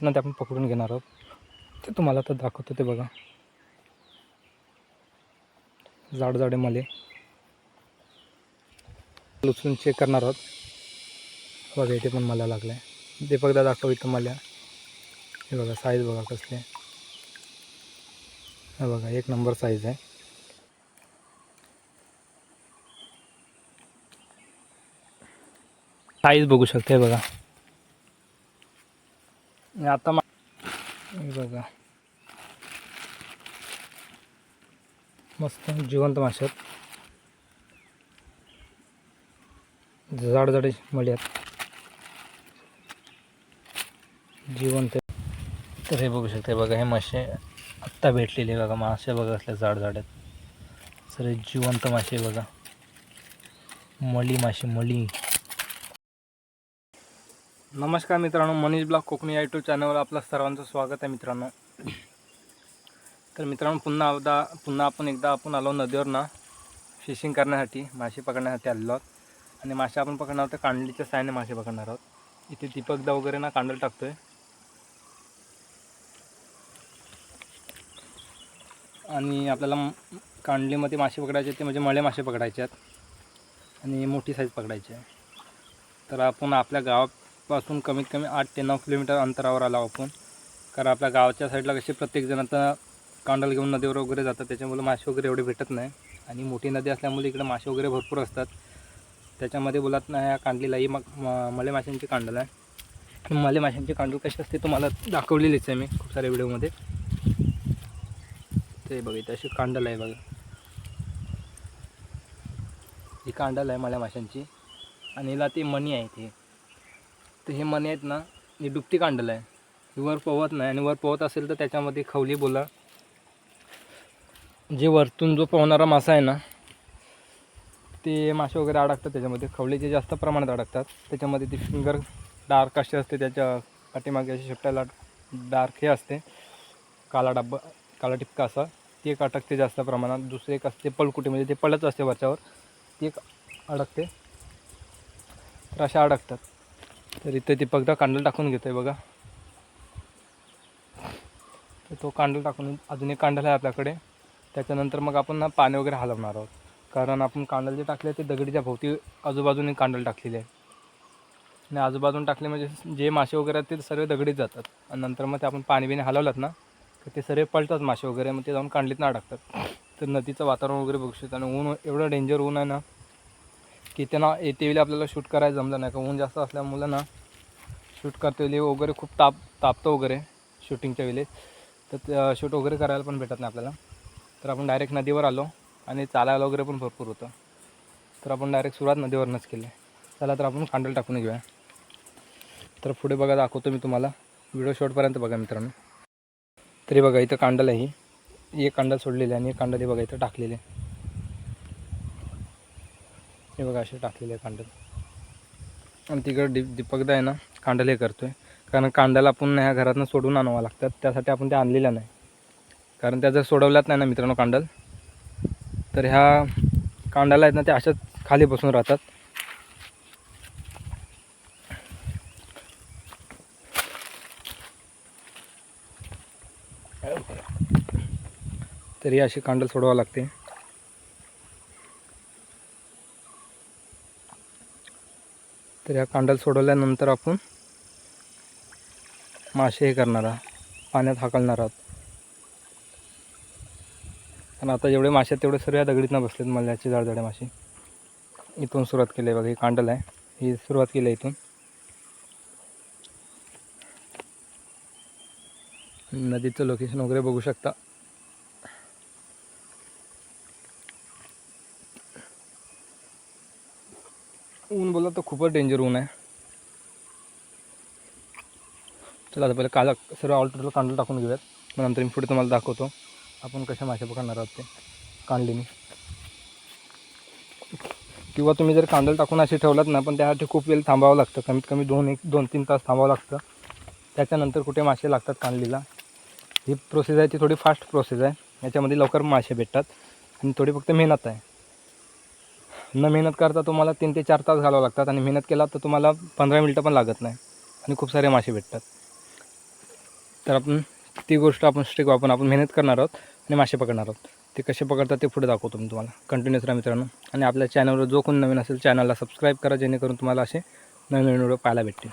ना ते आपण पकडून घेणार आहोत. ते तुम्हाला आता दाखवतो. ते बघा जाड जाडे मले उचलून चेक करणार आहोत. बघा इथे पण मला लागलं आहे. दीपकदा दाखव इथं मला. हे बघा साईज बघा कसली आहे. हे बघा एक नंबर साईज आहे. साईज बघू शकते बघा. आता बघा मस्त जिवंत मासे आहेत. जाड जाडे मळे आहेत जिवंत. तर हे बघू शकते बघा. हे मासे आत्ता भेटलेले बघा. मासे बघा असले जाड जाड आहेत. सर जिवंत मासे बघा. मळी मासे मळी. नमस्कार मित्रांनो, मनीष ब्लॉग कोकणी या यूट्यूब चॅनलवर आपलं सर्वांचं स्वागत आहे मित्रांनो. तर मित्रांनो पुन्हा आपण आलो नदीवर ना फिशिंग करण्यासाठी, मासे पकडण्यासाठी आलेलो आहोत. आणि मासे आपण पकडणार आहोत कांडलीच्या साहाय्याने मासे पकडणार आहोत. इथे दीपकदा वगैरे ना कांडल टाकतोय. आणि आपल्याला कांडलीमध्ये मासे पकडायचे ते म्हणजे मळे मासे पकडायचे आहेत आणि मोठी साईज पकडायची आहे. तर आपण आपल्या गावापासून कमीत कमी 8 ते 9 किलोमीटर अंतरावर आलो आपण. कारण आपल्या गावाच्या साईडला कसे प्रत्येकजण आता कांडल घेऊन नदीवर वगैरे जातात, त्याच्यामुळे मासे वगैरे एवढे भेटत नाही. आणि मोठी नदी असल्यामुळे इकडे मासे वगैरे भरपूर असतात. त्याच्यामध्ये बोलत नाही, ह्या कांडलीलाही मले माशांची कांडल आहे. मले माशांची कांडल कशी असते तुम्हाला दाखवलेलीच आहे मी खूप साऱ्या व्हिडिओमध्ये. ते बघा अशी कांडल आहे बघा. ही कांडल आहे मल्या माशांची आणि हिला ती मणी आहे ती. तर हे मणी आहेत ना, ही डुबती कांडल आहे. ही वर पोहत नाही. आणि वर पोहत असेल तर त्याच्यामध्ये खवली बोला, जे वरतून जो पोहणारा मासा आहे ना ते मासे वगैरे अडकतात त्याच्यामध्ये. खवलीचे जास्त प्रमाणात अडकतात त्याच्यामध्ये. ती फिंगर डार्क अशी असते, त्याच्या पाठीमागे अशी शेपटाला डार्क हे असते, काला टिपका असा. ती एक अडकते जास्त प्रमाणात. दुसरे एक असते पळकुटी, म्हणजे ते पळत असते वरच्यावर, ती एक अडकते. तर अशा अडकतात. तर इथे दीपकदा कांडल टाकून घेतोय बघा. तर तो कांडल टाकून अजून एक कांडल आहे आपल्याकडे. त्याच्यानंतर मग आपण ना पाणी वगैरे हलवणार आहोत. कारण आपण कांडल जे टाकले ते दगडीच्या भोवती आजूबाजूने कांडल टाकलेली आहे. आणि आजूबाजून टाकले म्हणजे जे मासे वगैरे आहेत ते सर्व दगडीत जातात. आणि नंतर मग ते आपण पाणी बिणी हलवलात ना तर ते सर्व पळतात मासे वगैरे, मग ते जाऊन कांडलीत ना अडकतात. तर नदीचं वातावरण वगैरे बघू शकता. आणि ऊन एवढं डेंजर ऊन आहे ना की त्यांना येते वेळी आपल्याला शूट करायला जमलं नाही. का ऊन जास्त असल्यामुळं ना शूट करते वेळी वगैरे खूप तापतं वगैरे शूटिंगच्या वेळी. तर शूट वगैरे करायला पण भेटत नाही आपल्याला. तर आपण डायरेक्ट नदीवर आलो आणि चालायला वगैरे पण भरपूर होतं. तर आपण डायरेक्ट सुरुवात नदीवरनंच केली. चला तर आपण कांडल टाकून घेऊया. तर पुढे बघा दाखवतो मी तुम्हाला. व्हिडिओ शेवटपर्यंत बघा मित्रांनो. तरी बघा इथं कांडल आहे. ही एक कांडल सोडलेली आहे आणि एक कांडल हे बघा इथं टाकलेली आहे. हे बघा असे टाकलेले आहे कांडल. आणि तिकडे दीपकदा आहे ना कांडल हे करतोय. कारण कांडल आपण ह्या घरातून सोडून आणावं लागतात, त्यासाठी आपण त्या आणलेल्या नाही. कारण त्या जर सोडवल्यात नाही ना मित्रांनो कांडल, तर ह्या कांडाला आहेत ना त्या अशाच खाली बसून राहतात. तरी अशी कांडल सोडवावं लागते. तर ह्या कांडल सोडवल्यानंतर आपण मासे हे करणार आहोत, पाण्यात हाकलणार आहोत. आणि आता जेवढे मासे आहेत तेवढे सर्व या दगडीतनं बसलेत मल्याचे जाडजाडे मासे. इथून सुरुवात केली आहे बघा. ही कांडल आहे, ही सुरुवात केली आहे इथून. नदीचं लोकेशन वगैरे बघू शकता. ऊन बोलला तर खूपच डेंजर ऊन आहे. चला आता पहिले सर्व ऑल्टरला कांडल टाकून घेऊयात. मग नंतर मी पुढे तुम्हाला दाखवतो आपण कशा मासे पकडणार आहोत ते कांडलीने. किंवा तुम्ही जर कांडल टाकून असे ठेवलात ना, पण त्यासाठी खूप वेळ थांबावं लागतं. कमीत कमी 2-3 तास थांबावं लागतं. त्याच्यानंतर कुठे मासे लागतात कांडलीला. ही प्रोसेस आहे ती थोडी फास्ट प्रोसेस आहे. याच्यामध्ये लवकर मासे भेटतात आणि थोडी फक्त मेहनत आहे. न मेहनत करता तुम्हाला 3 ते 4 तास घालावं लागतात. आणि मेहनत केला तर तुम्हाला 15 मिनटं पण लागत नाही आणि खूप सारे मासे भेटतात. तर आपण ती गोष्ट आपण स्ट्रिक वापरून आपण मेहनत करणार आहोत आणि मासे पकडणार आहोत. ते कसे पकडतात ते पुढे दाखवतो मी तुम्हाला. कंटिन्यूस राहा मित्रांनो. आणि आपल्या चॅनलवर जो कोणी नवीन असेल चॅनलला सबस्क्राईब करा, जेणेकरून तुम्हाला असे नवीन नवीन व्हिडिओ पाहायला भेटतील.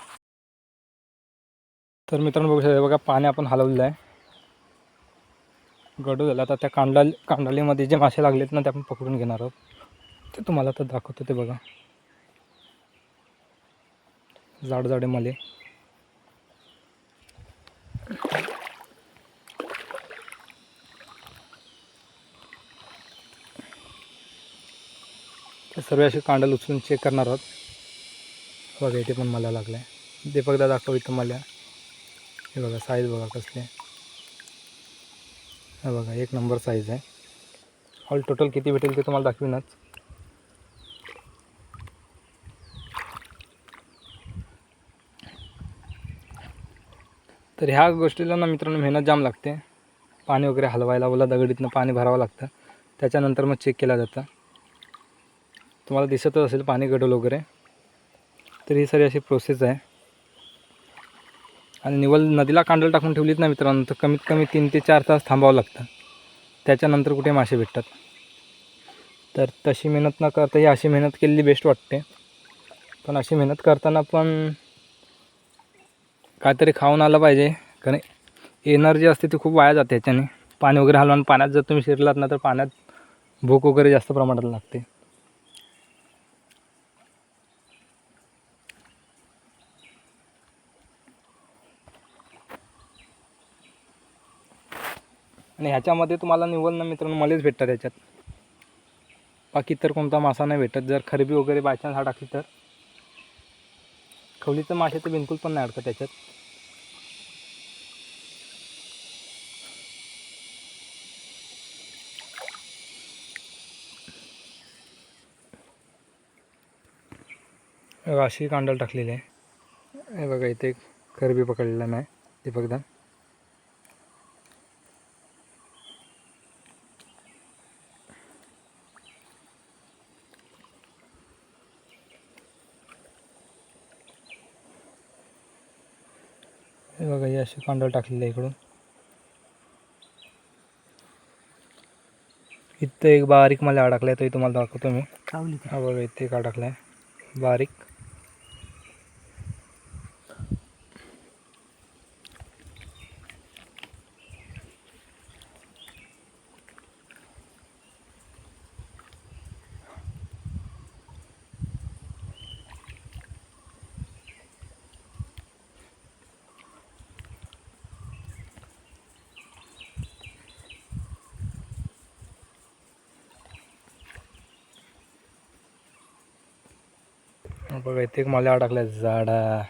तर मित्रांनो बघू शकता, बघा पाणी आपण हलवलेलं आहे, गडू झाला. आता त्या कांडालीमध्ये जे मासे लागलेत ना ते आपण पकडून घेणार आहोत. ते तुम्हाला आता दाखवतो. ते बघा जाड जाडे मले. ते सर्व असे कांडल उचलून चेक करणार आहोत. बघा इथे पण मला लागलं आहे. दीपकदा दाखव इथं मला. हे बघा साईज बघा कसली आहे. हे बघा 1 नंबर साईज आहे. ऑल टोटल किती भेटेल ते तुम्हाला दाखवीनच. तर ह्या गोष्टीला ना मित्रांनो मेहनत जाम लागते. पाणी वगैरे हलवायला, ओला दगडीतनं पाणी भरावं लागतं, त्याच्यानंतर मग चेक केलं जातं. तुम्हाला दिसतच असेल पाणी गडूल वगैरे. तर ही सारी अशी प्रोसेस आहे. आणि निव्वळ नदीला कांडल टाकून ठेवलीत ना मित्रांनो तर कमीत कमी 3 ते 4 तास थांबावं लागतं. त्याच्यानंतर कुठे मासे भेटतात. तर तशी मेहनत न करता ही अशी मेहनत केलेली बेस्ट वाटते. पण अशी मेहनत करताना पण काहीतरी खाऊन आलं पाहिजे, कारण एनर्जी असते ती खूप वाया जाते याच्याने. पाणी वगैरे हलवून पाण्यात जर तुम्ही शिरलात ना तर पाण्यात भूक वगैरे जास्त प्रमाणात लागते. आणि ह्याच्यामध्ये तुम्हाला निव्वळ ना मित्रांनो मलेच भेटतात याच्यात. बाकी तर कोणता मासा नाही भेटत. जर खरबी वगैरे बायचान्स हा टाकली तर. खवलीचं मासे तर बिलकुल पण नाही अडकत त्याच्यात. अशी कांडल टाकलेली आहे. हे बघा इथे एक खरबी पकडलेला नाही ते बघा. हे बघा ही अशी कांडल टाकलेली आहे इकडून. इथं एक बारीक मला अडकला आहे, तो तुम्हाला दाखवतो मी. हा बघा इथे एक अडकला आहे बारीक. बघा इथे एक मला अडकला आहे जाडा.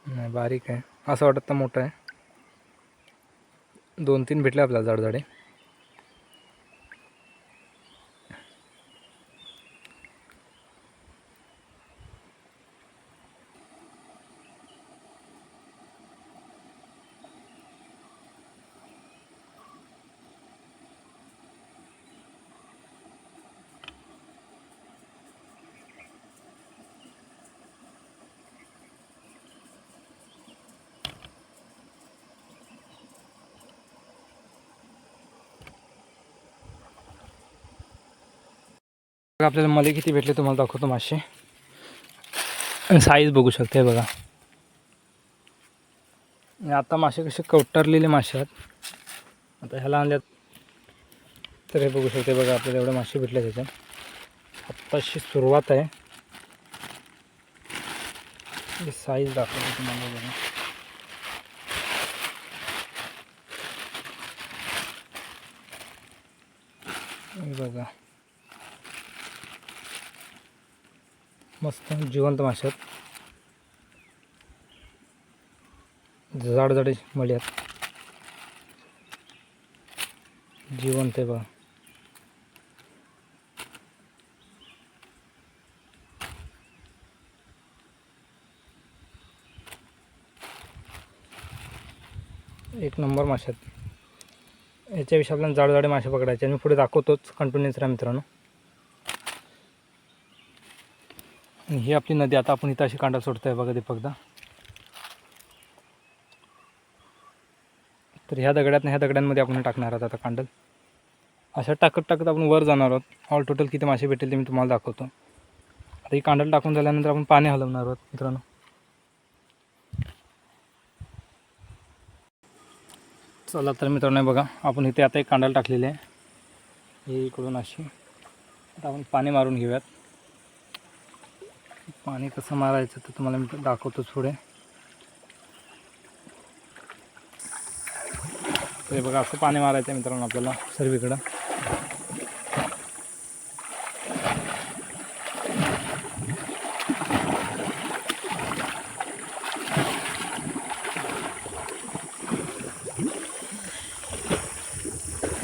नाही बारीक आहे, असं वाटत तर मोठं आहे. 2-3 भेटले आपल्याला जाडजाडे. आपल्याला मले किती भेटले तुम्हाला दाखवतो मासे. साईज बघू शकते बघा. आता मासे कसे कवटारलेले मासे आहेत. आता ह्याला आणल्यात तर हे बघू शकते बघा आपल्याला एवढे मासे भेटले त्याच्यात. आत्ताशी सुरुवात आहे. साईज दाखवतो तुम्हाला बघा. बघा मस्त जिवंत मासे आहेत. जाड जाडे मळे आहेत, जिवंत आहे बघा. एक नंबर मासे आहेत. याच्याविषयी आपल्याला जाड जाडे मासे पकडायचे आणि पुढे दाखवतोच. कंटिन्यूच राहा मित्रांनो. आणि ही आपली नदी. आता आपण इथं अशी कांडा सोडतोय बघा दीपकदा. तर ह्या दगड्यांमध्ये आपण टाकणार आहोत आता कांडल. अशा टाकत टाकत आपण वर जाणार आहोत. ऑल टोटल किती मासे भेटेल ते मी तुम्हाला दाखवतो. आता ही कांडल टाकून झाल्यानंतर आपण पाणी हलवणार आहोत मित्रांनो. चला तर मित्रांनो बघा, आपण इथे आता एक कांडल टाकलेली आहे. ही इकडून अशी. आता आपण पाणी मारून घेऊयात. पाणी कसं मारायचं तर तुम्हाला मी दाखवतोच पुढे. तर बघा असं पाणी मारायचं आहे मित्रांनो आपल्याला सर्वीकडं.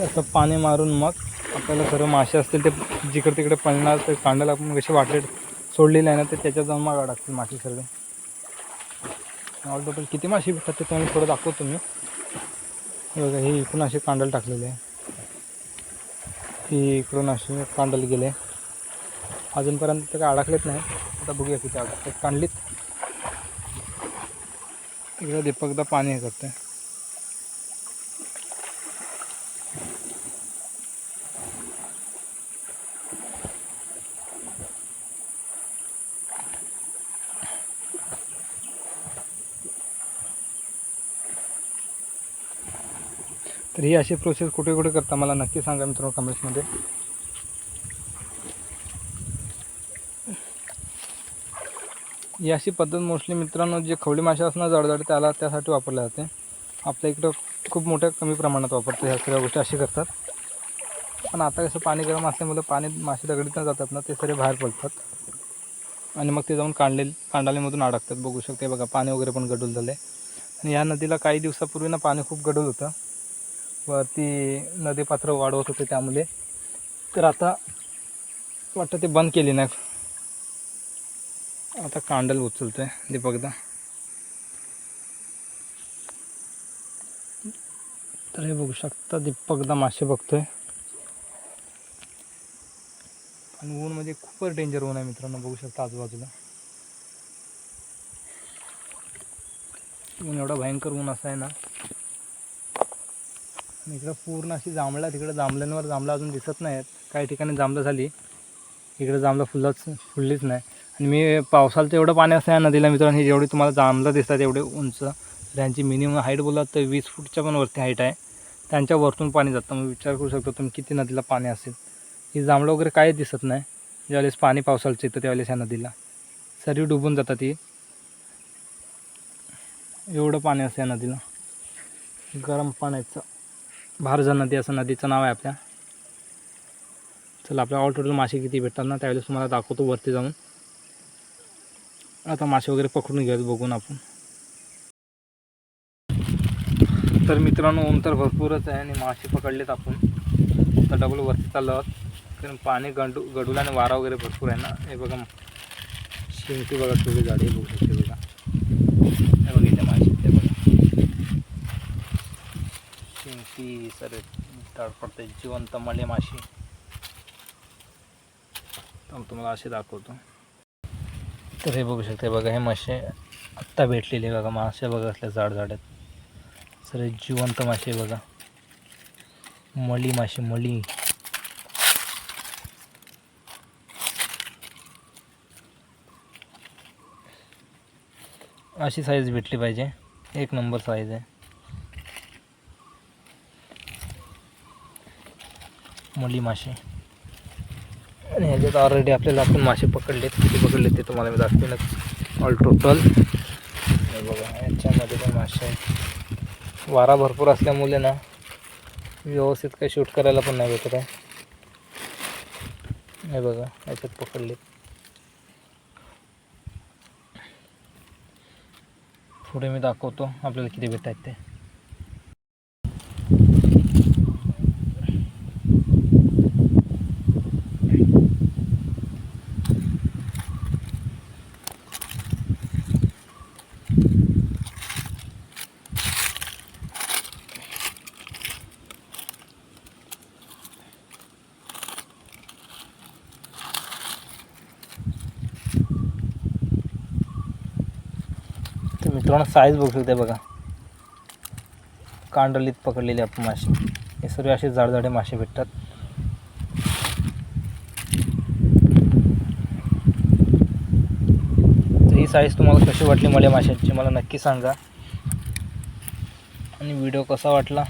असं पाणी मारून मग आपल्याला सर्व मासे असतील ते जिकडे तिकडे पळणार. तर कांडल आपण कशी वाटेल सोडलेली आहे ना, ते त्याच्यात जाऊन मागा टाकतील मासे सर्व. ऑल टोटल किती मासे भेटतात ते तुम्हाला थोडं दाखवतो मी. बघा ही इकडून अशी कांडल टाकलेली आहे. ही इकडून अशी कांडल गेले. अजूनपर्यंत तर काय अडकलेत नाही. आता बघूया किती अडकतात. कांडलीत इकडं दीपकदा पाणी हे करते. तर ही अशी प्रोसेस कुठे कुठे करता मला नक्की सांगा मित्रांनो कमेंट्समध्ये. ही अशी पद्धत मोस्टली मित्रांनो जे खवडी मासे असणार जडजड त्यासाठी वापरले जाते. आपल्या इकडं खूप मोठ्या कमी प्रमाणात वापरतो. ह्या सगळ्या गोष्टी अशी करतात. पण आता कसं पाणी गरम असल्यामुळे मासे दगडीतून जातात ना, ते सगळे बाहेर पडतात आणि मग ते जाऊन कांडालीमधून अडकतात. बघू शकते बघा पाणी वगैरे पण गढूळ झालं आहे. आणि या नदीला काही दिवसापूर्वी ना पाणी खूप गढूळ होतं. वरती नदीपात्र वाढवत होते त्यामुळे. तर आता वाटतं ते बंद केली नाही. आता कांडल उचलतोय दीपकदा. तर हे बघू शकता दीपकदा मासे बघतोय. आणि ऊन म्हणजे खूपच डेंजर ऊन आहे मित्रांनो. बघू शकता आजूबाजूला ऊन एवढा भयंकर ऊन असा आहे ना. आणि इकडं पूर्ण अशी जांभळा, तिकडं जांभळ्यांवर जांभळा अजून दिसत नाहीत. काही ठिकाणी जांभळं झाली, इकडे जांभळं फुललीच नाही. आणि मी पावसाळ्याचं एवढं पाणी असतं या नदीला मित्रांनो. ही जेवढी तुम्हाला जांभळं दिसतात एवढे उंच, त्यांची मिनिमम हाईट बोललात तर 20 फूटच्या पण वरती हाईट आहे. त्यांच्या वरतून पाणी जातं. मग विचार करू शकता तुम्ही किती नदीला पाणी असेल. ही जांभळं वगैरे काहीच दिसत नाही. ज्यावेळेस पाणी पावसाळ्याचं येतं त्यावेळेस ह्या नदीला सर्व डुबून जातात. ही एवढं पाणी असतं या नदीला. गरम पाण्याचं भारजा नदी असं नदीचं नाव आहे आपल्या. चला आपल्या ऑल टोटल मासे किती भेटतात ना त्यावेळेस तुम्हाला दाखवतो वरती जाऊन. आता मासे वगैरे पकडून घेऊयात बघून आपण. तर मित्रांनो ऊन तर भरपूरच आहे आणि मासे पकडलेत आपण. आता डबल वरती चाललो आहोत कारण पाणी गडूला आणि वारा वगैरे भरपूर आहे ना. हे बघा शिंगटी बघा थोडी जाडी बघू शकते बघा. हे बघितले मासे ते बघा शिंगटी सर तडपडते जिवंत मले मासे. तर तुम्हाला असे दाखवतो. तर हे बघू शकते बघा हे मासे आत्ता भेटलेले बघा. मासे बघा असल्या जाड आहेत सर. जिवंत मासे बघा. मळी मासे मळी. अशी साईज भेटली पाहिजे. एक नंबर साईज आहे मळी मासे. आणि ह्याच्यात ऑलरेडी आपल्याला आपण मासे पकडलेत. किती पकडलेत ते तुम्हाला मी दाखवेनच ऑल टोटल. हे बघा याच्यामध्ये पण मासे आहे. वारा भरपूर असल्यामुळे ना व्यवस्थित काही शूट करायला पण नाही भेटत आहे. हे बघा याच्यात पकडलेत. पुढे मी दाखवतो आपल्याला किती भेटत आहेत ते. मित्रांनो साईज बघू शकते बघा, कांडलीत पकडलेले आपण मासे. हे सर्व असे जाडजाडे मासे भेटतात. तर ही साईज तुम्हाला कशी वाटली मले माशांची मला नक्की सांगा. आणि व्हिडिओ कसा वाटला,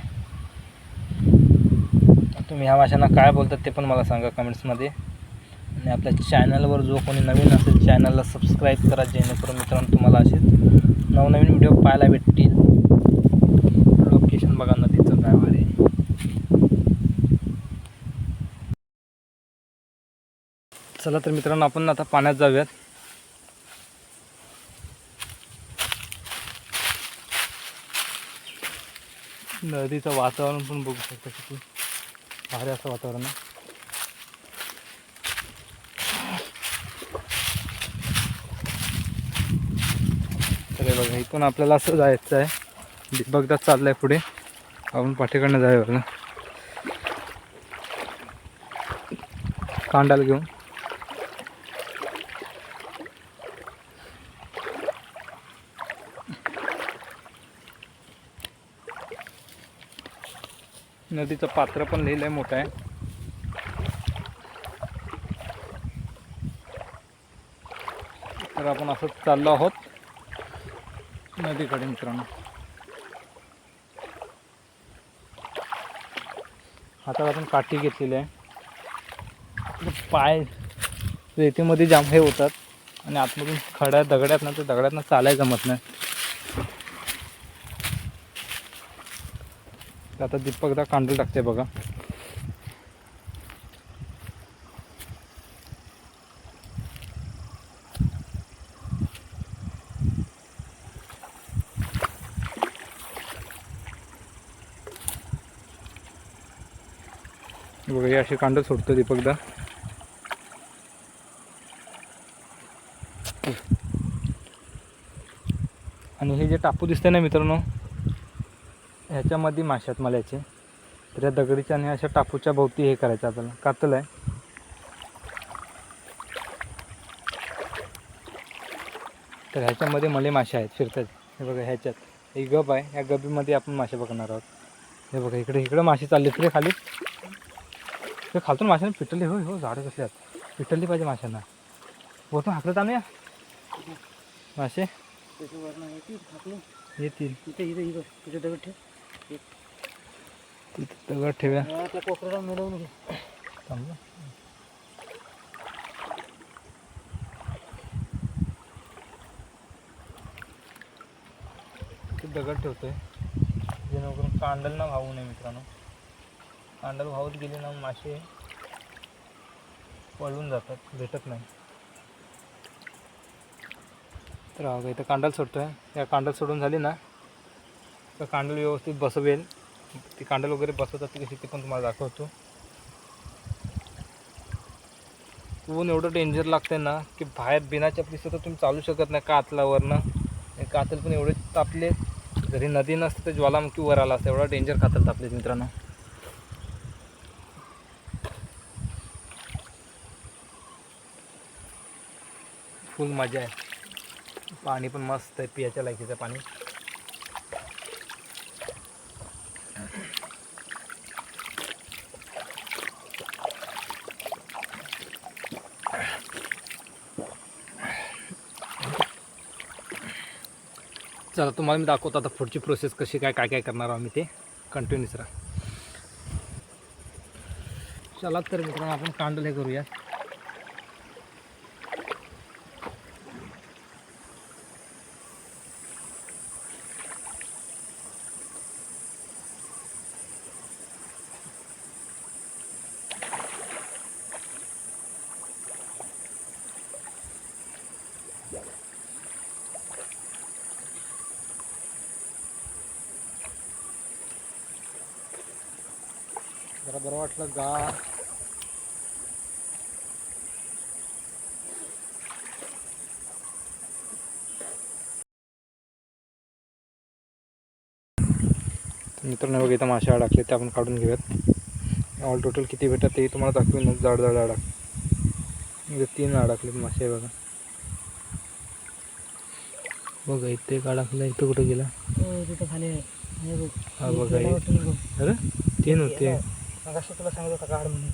तुम्ही ह्या माशांना काय बोलतात ते पण मला सांगा कमेंट्समध्ये. आणि आपल्या चॅनलवर जो कोणी नवीन असेल चॅनलला सबस्क्राईब करा, जेणेकरून मित्रांनो तुम्हाला असेच नवनवीन व्हिडिओ पाहायला भेटतील. लोकेशन बघा नदीचं काय भारी. चला तर मित्रांनो आपण आता पाण्यात जाऊयात. नदीचं वातावरण पण बघू शकता किती भारी असं वातावरण आहे. तर बघा इथून आपल्याला असं जायचं आहे. दीपकदा चाललाय पुढे, आपण पाठीकडनं जाऊया बघा कांडाला घेऊन. नदीचं पात्र पण लिहिलंय मोठं आहे. तर आपण असंच चाललो आहोत नदीकडे मित्रांनो. हातात आपण काठी घेतलेली आहे. पाय रेतीमध्ये जाम हे होतात आणि आतमधून खड्या दगड्यात ना, तर दगड्यातनं चालायला जमत नाही. आता दीपकदा कांडल टाकते बघा. बघा हे असे कांडल सोडतो दीपकदा. आणि हे जे टापू दिसते ना मित्रांनो, ह्याच्यामध्ये मासे आहेत मल्याचे. तर या दगडीच्या आणि अशा टापूच्या भोवती हे करायचं आपल्याला, कातल आहे. तर ह्याच्यामध्ये मले मासे आहेत फिरतात. हे बघा ह्याच्यात ही गब आहे, ह्या गबीमध्ये आपण मासे बघणार आहोत. हे बघा इकडे मासे चालले तरी खाली. ते खालतून माशांना पिटले. होय हो, झाडं कसले आहेत, पिटली पाहिजे माशांना. बोलतो हाकलं आम्ही मासे येतील. तिथे दगड ठेव्या. दगड ठेवतोय जेणेकरून कांडल ना वाहू नये मित्रांनो. कांडल वाहत गेली ना मासे पळून जातात, भेटत नाही. तर हा इथं कांडल सोडतोय. या कांडल सोडून झाली ना तर कांडल व्यवस्थित बसवेल. ती कांडल वगैरे बसवतात ती कशी ते पण तुम्हाला दाखवतो. ऊन एवढं डेंजर लागतंय ना की बाहेर बिना चपलीचं तर तुम्ही चालू शकत नाही कातलावरनं. कातल पण एवढे तापले, जरी नदी नसतं तर ज्वालामुखी वर आला असतं, एवढा डेंजर कातल तापले मित्रांनो. फुल मजा आहे. पाणी पण मस्त आहे, पियाच्या लायकीचं पाणी. चला तुम्हाला मी दाखवतो आता पुढची प्रोसेस कशी काय काय करणार आहोत मी, ते कंटिन्यूस राहा. चला तर मित्रांनो आपण कांडल हे करूया. जरा बरं वाटलं गार. मित्रांनो बघा इथं मासे अडकले ते आपण काढून घेऊयात. ऑल टोटल किती भेटतात ते तुम्हाला दाखवेन. जाड म्हणजे 3 अडकलेत मासे बघा. बघा इथे अडकला, इथं कुठं गेला? तिथं खाली आहे. हे बघ. हा बघा गेला वाटतं निघून. अरे तीन होते. मगाशी तुला सांगत होता काढ म्हणून.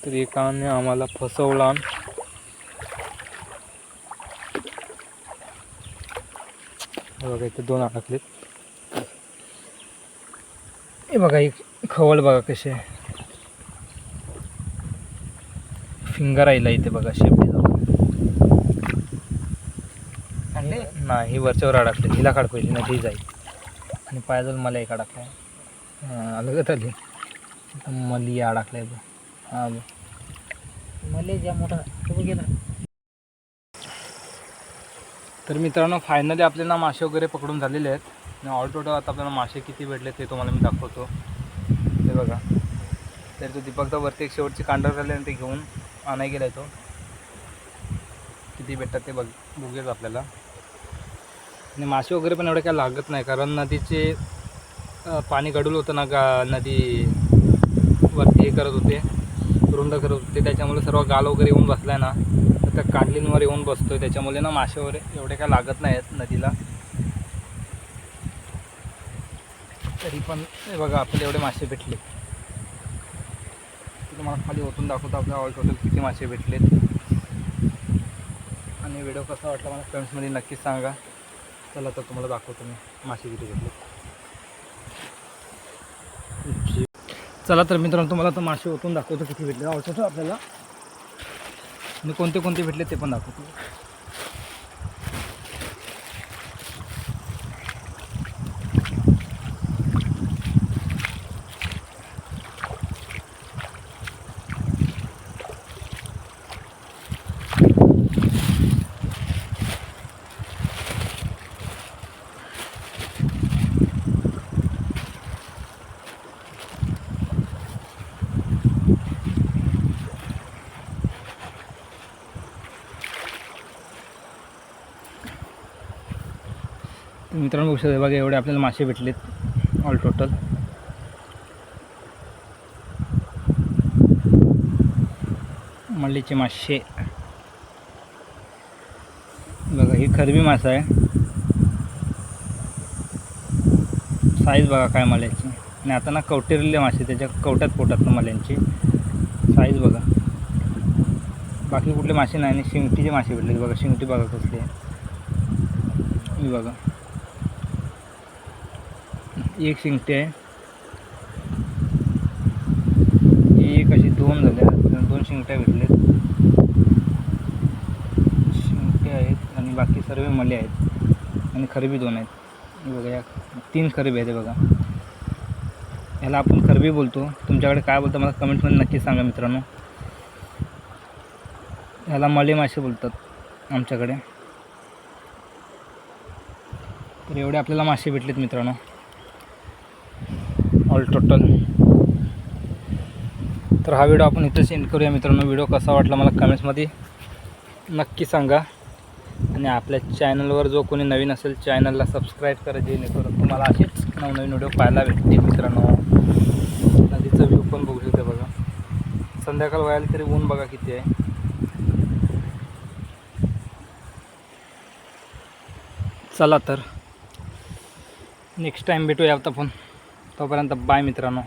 तर एकाने आम्हाला फसवला. बघा इथे 2 अडकलेत. हे बघा एक खवळ बघा कसे आहे. फिंगर आईला इथे बघा शेपटी जाऊ. नाही ही वरच्यावर अडकले. हिला काढ पहिली ना ती जाईल. आणि पायाजवळ मला एक अडकलाय. अलगत आली. मली अडकलाय बघ. हा बघ मले ज्या मोठा तो गेला. तर मित्रांनो फायनली आपल्याला मासे वगैरे पकडून झालेले आहेत. आणि ऑल टोटल आता आपल्याला मासे किती भेटले ते तुम्हाला मी दाखवतो. हे बघा. तर तो दीपकचा वरती एक शेवटची कांडर झाले आणि ते घेऊन आणाय गेला तो. किती भेटतात ते बघूयाच आपल्याला. आणि मासे वगैरे पण एवढे काय लागत नाही, कारण नदीचे पाणी गडूल होतं ना. नदी वरती हे करत होते, रुंद करत होते, त्याच्यामुळे सर्व गाल वगैरे येऊन बसलाय ना. तर त्या कांडलींवर येऊन बसतोय, त्याच्यामुळे ना मासे वगैरे एवढे काय लागत नाही आहेत नदीला. तरी पण हे बघा आपल्याला एवढे मासे भेटले. तुम्हाला खाली ओतून दाखवतो आपल्या ऑल टोटल किती मासे भेटलेत. आणि व्हिडिओ कसा वाटला मला कमेंट्समध्ये नक्कीच सांगा. चला तर तुम्हाला दाखवतो मी मासे किती भेटले. चला तर मित्रांनो तुम्हाला तर मासे ओतून दाखवतो किती भेटले ऑल टोटल आपल्याला. आणि कोणते कोणते भेटले ते पण दाखवतो. मित्रांनो बघू शकता बघा एवढे आपल्याला मासे भेटलेत ऑल टोटल. मल्लीचे मासे बघा. ही खरबी मासा आहे. साईज बघा काय मल्याची. आणि आता ना कवटेरलेले मासे त्याच्या कवट्यात पोटात ना मल्यांची साईज बघा. बाकी कुठले मासे नाही. आणि शिंगटीचे मासे भेटले बघा. शिंगटी बघा कसली आहे. ही बघा एक शिंगटी आहे. एक अशी 2 झाल्या. 2 शिंगट्या भेटलेत. शिंगटे आहेत आणि बाकी सर्व मले आहेत. आणि खरबी 2 आहेत. बघा या 3 खरबी आहेत बघा. याला आपण खरबी बोलतो. तुमच्याकडे काय बोलतो मला कमेंटमध्ये नक्की सांगा मित्रांनो. याला मले मासे बोलतात आमच्याकडे. तर एवढे आपल्याला मासे भेटलेत मित्रांनो ऑल टोटल. तर हा व्हिडिओ आपण इथं सेंड करूया मित्रांनो. व्हिडिओ कसा वाटला मला कमेंट्समध्ये नक्की सांगा. आणि आपल्या चॅनलवर जो कोणी नवीन असेल चॅनलला सबस्क्राईब करा, जेणेकरून तुम्हाला असेच नवनवीन व्हिडिओ पाहायला भेटतील मित्रांनो. नदीचा व्ह्यू पण बघू शकता बघा. संध्याकाळ व्हायला तरी ऊन बघा किती आहे. चला तर नेक्स्ट टाईम भेटूया आता पण. तोपर्यंत बाय मित्रांनो.